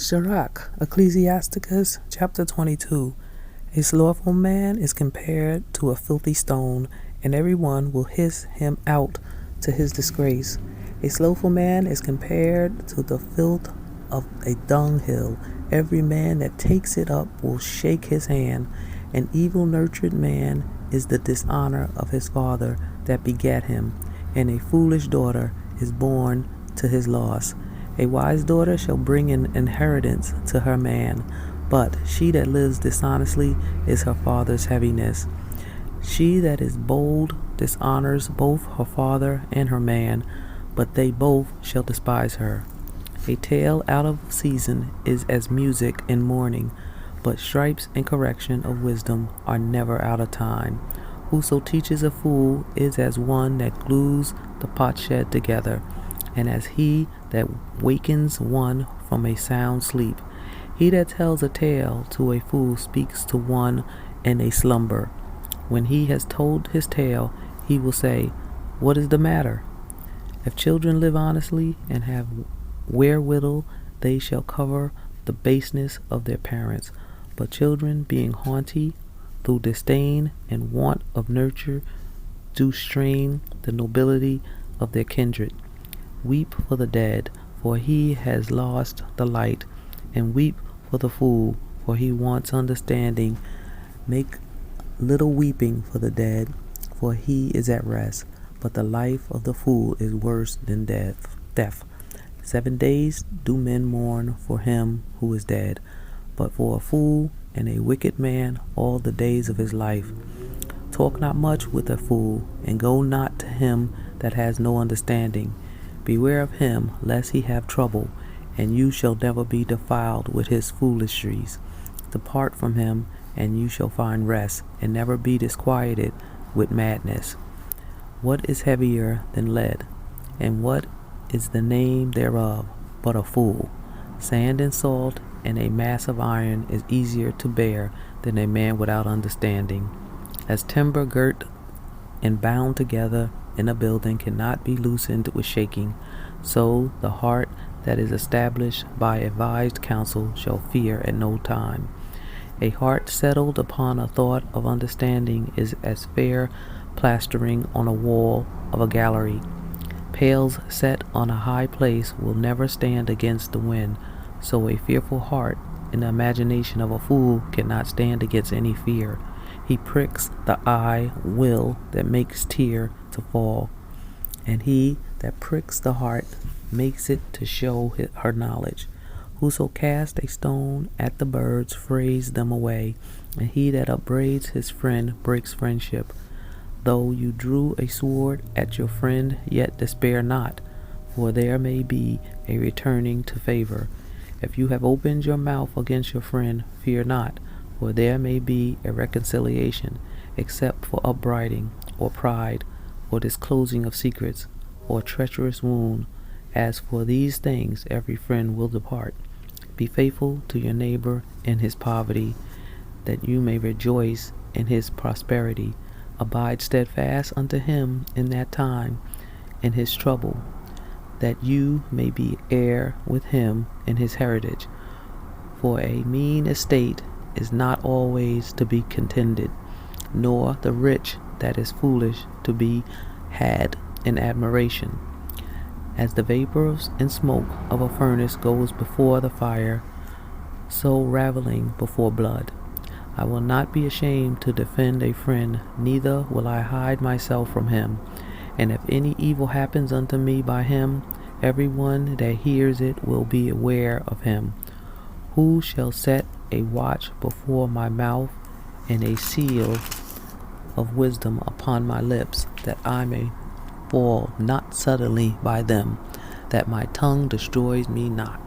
Sirach, Ecclesiasticus, chapter 22. A slothful man is compared to a filthy stone, and everyone will hiss him out to his disgrace. A slothful man is compared to the filth of a dunghill. Every man that takes it up will shake his hand. An evil-nurtured man is the dishonor of his father that begat him, and a foolish daughter is born to his loss. A wise daughter shall bring an inheritance to her man, but she that lives dishonestly is her father's heaviness. She that is bold dishonors both her father and her man, but they both shall despise her. A tale out of season is as music in mourning, but stripes and correction of wisdom are never out of time. Whoso teaches a fool is as one that glues the potsherd together, and as he that wakens one from a sound sleep. He that tells a tale to a fool speaks to one in a slumber. When he has told his tale, he will say, "What is the matter?" If children live honestly and have wherewithal, they shall cover the baseness of their parents. But children, being haughty, through disdain and want of nurture, do strain the nobility of their kindred. Weep for the dead, for he has lost the light, and weep for the fool, for he wants understanding. Make little weeping for the dead, for he is at rest, but the life of the fool is worse than death. 7 days do men mourn for him who is dead, but for a fool and a wicked man all the days of his life. Talk not much with a fool, and go not to him that has no understanding. Beware of him, lest he have trouble, and you shall never be defiled with his foolishness. Depart from him, and you shall find rest, and never be disquieted with madness. What is heavier than lead, and what is the name thereof but a fool? Sand and salt and a mass of iron is easier to bear than a man without understanding. As timber girt and bound together in a building cannot be loosened with shaking, so the heart that is established by advised counsel shall fear at no time. A heart settled upon a thought of understanding is as fair plastering on a wall of a gallery. Pails set on a high place will never stand against the wind, so a fearful heart in the imagination of a fool cannot stand against any fear. He pricks the eye will that makes tear to fall, and he that pricks the heart makes it to show her knowledge. Whoso casts a stone at the birds frays them away, and he that upbraids his friend breaks friendship. Though you drew a sword at your friend, yet despair not, for there may be a returning to favor. If you have opened your mouth against your friend, fear not, for there may be a reconciliation, except for upbraiding, or pride, or disclosing of secrets, or treacherous wound. As for these things, every friend will depart. Be faithful to your neighbor in his poverty, that you may rejoice in his prosperity. Abide steadfast unto him in that time, in his trouble, that you may be heir with him in his heritage. For a mean estate is not always to be contended, nor the rich that is foolish to be had in admiration. As the vapors and smoke of a furnace goes before the fire, so raveling before blood. I will not be ashamed to defend a friend, neither will I hide myself from him. And if any evil happens unto me by him, every one that hears it will be aware of him. Who shall set a watch before my mouth, and a seal of wisdom upon my lips, that I may fall not suddenly by them, that my tongue destroys me not?